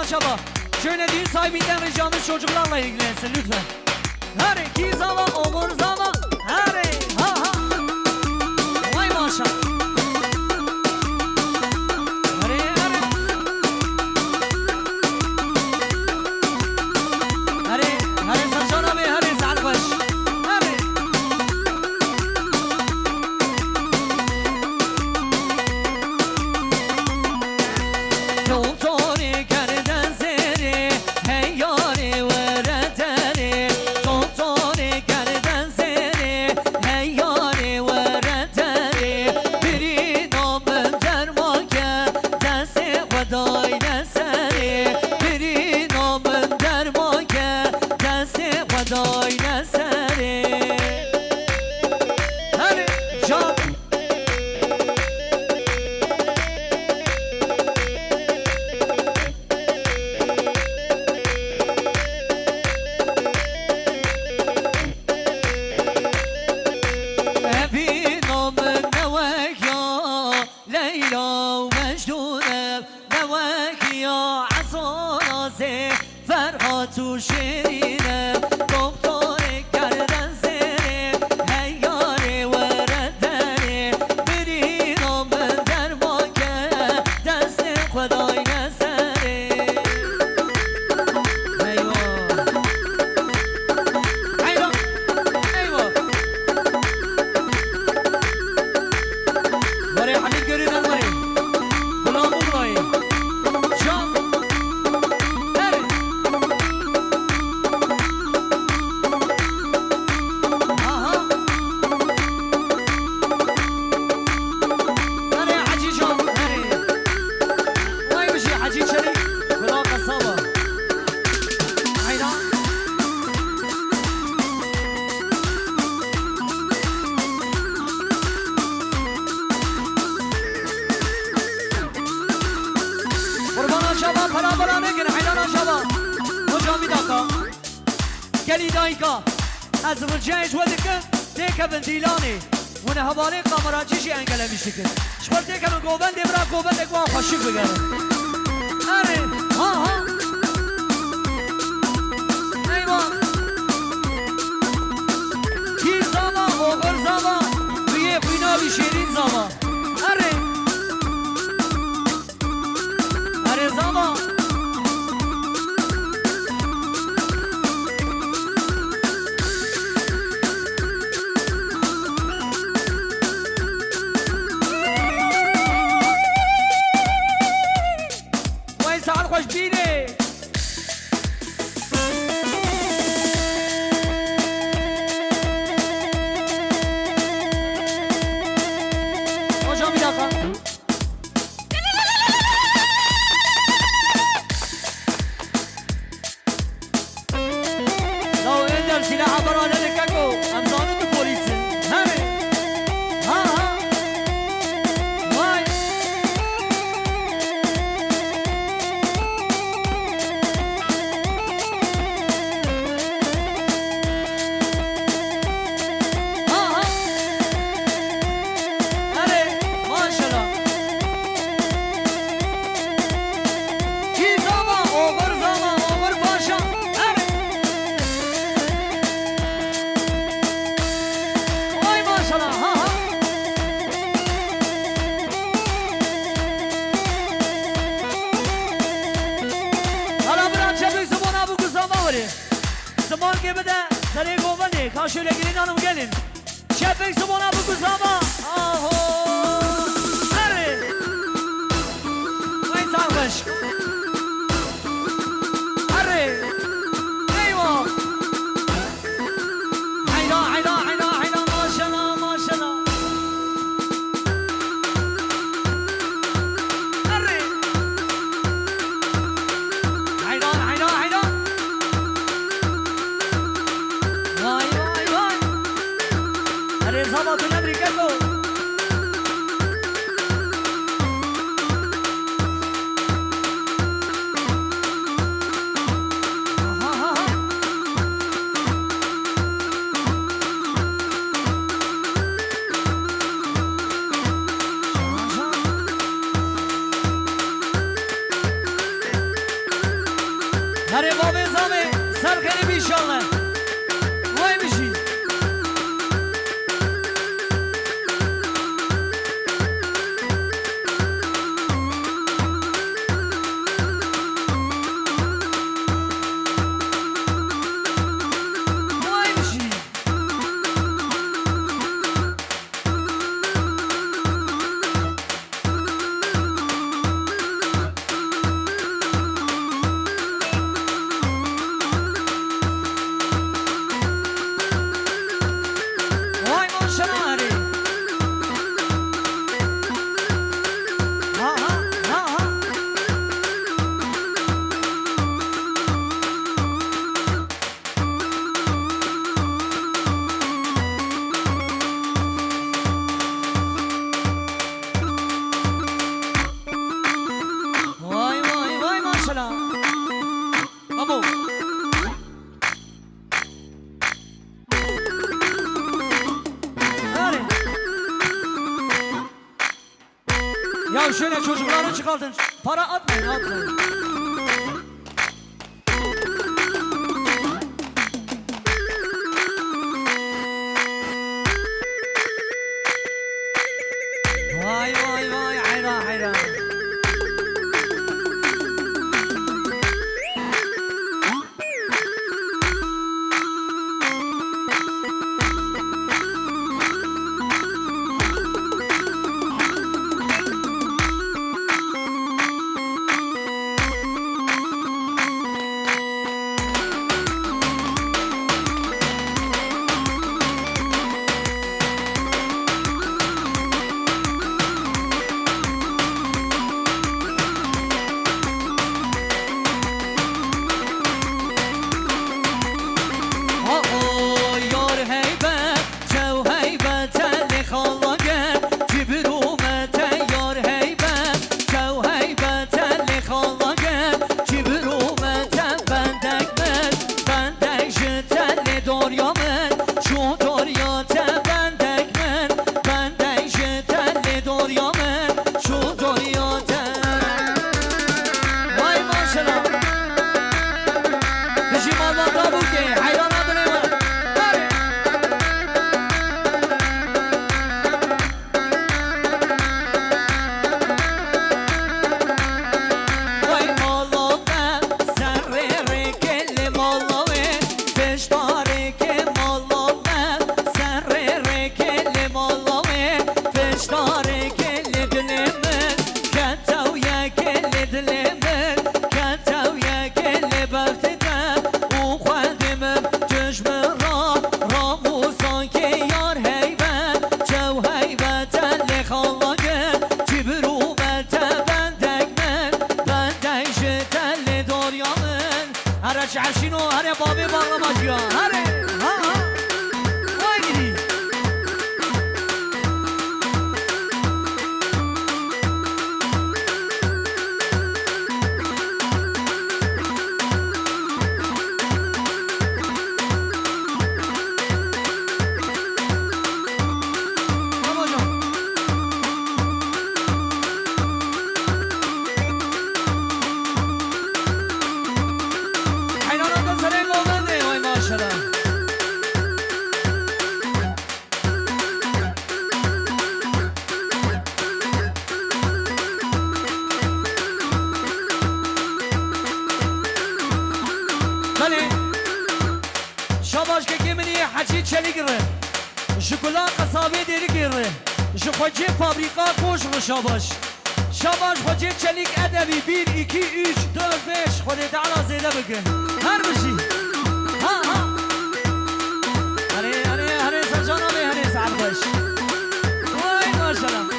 maşallah. Şöyle düğün sahibinden ricamız çocuklarla ilgilensin lütfen. Her iki zaman omur zaman. Her ha ha. Vay maşallah. از رجعش ودكن تيكا بنتيلاني وانا هبالي قامرات شيء انقلب الشكل شبر تيكا من قوبان دمرا قوبان دك واقع شوف بقى اري ها ها ايوه كي زما اوغر زما ويه فينا بشيرين زما اري اري زما زمان که بده سری گوبنی کاشوله گیرین آنم گلین شفک زمانه بگو زما آهو اره وای سرمش اره ایوا حیلا حیلا حیلا حیلا ماشالله ماشالله اره حیلا حیلا حیلا وای وای وای اره زما تو نداری کتو çıkartın. Para atmayın, atmayın. Vay vay vay, hayran hayran. عشینو هره بابی باقلماجی ها هره ها ها وای گیری شاباش که منی حچی چلی گره شکلات قصابی دیری گره شخوجه فابریکا کوش رو شاباش شاباش خوجه چلیک ادبی 1 2 3 4 5 خودت تعالی زیده بکن هر بشی ها ها هره سرجانا بی هره سعب باش وای ماشالله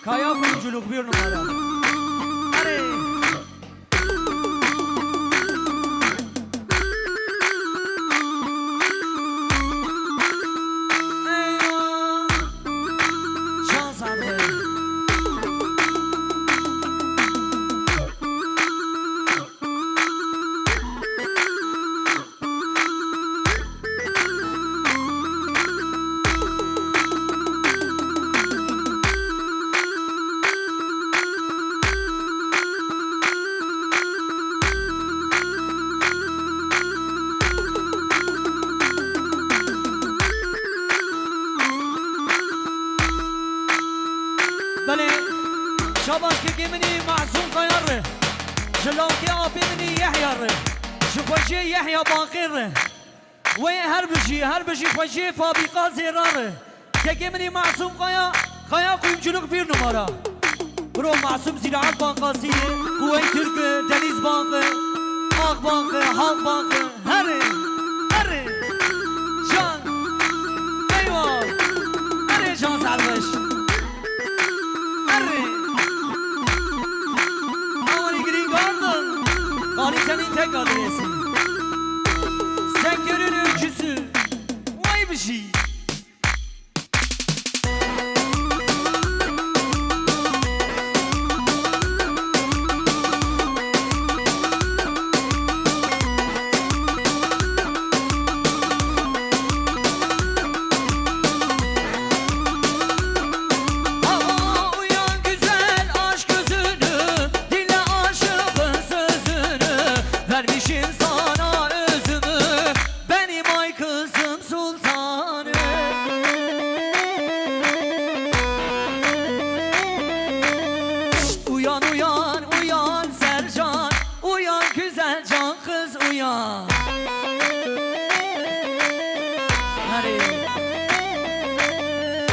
Kaya kuyumculuk 1 numara. Hadi. Eyvah. Şans aldı. بله شباش که منی معصوم خیاره جلوکی آبی منی یحیاره شخوشی یحیا باقیره و هر بشی خوشی فابریکا زیراره که منی معصوم خیا کuyumculuk 1 numara برو معصوم زراعت بانقاسیه کوی ترک دنیز بانقه آق بانقه حال بانقه هره جان ایوان هره جان سربش adresi. Sektörün öncüsü. Vay bir şey. Vermişim sana özümü, benim ay kızım sultanım. Şşt, uyan uyan uyan Sercan, uyan güzel can kız uyan. Hadi.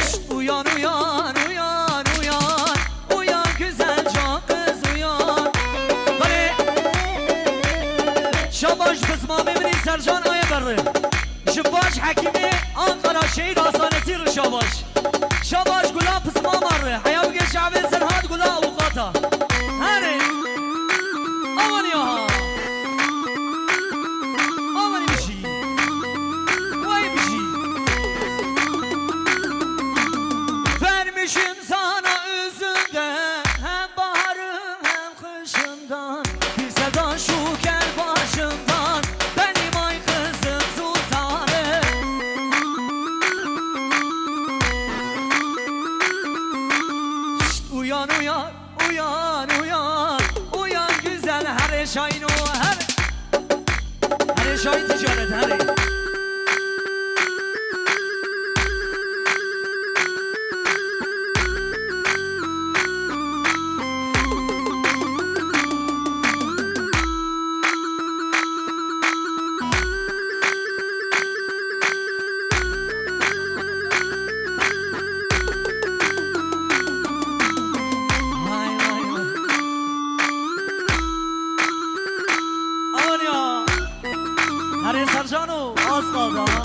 Şşt, uyan uyan uyan uyan, uyan güzel can kız uyan. Hadi. Şabaş kısma memnun Sercan Ayabarı. Şabaş hakimi Ankara Şehir Hastanesi Şabaş. Şabaş gula kısma marı. Hayal geç abi Serhat gula avukata. Hadi. Aman ya. Aman bir şey. Vay bir şey. Vermişim sana üzümden, hem baharım hem kışından. Bir sevdan şu kel başımdan, benim ay kızım sultanım. Şşt, uyan uyan uyan uyan, uyan güzel her şeyin o her şeyin ticaret her. Aman ya. Hadi Sercan'o az kaldı ha.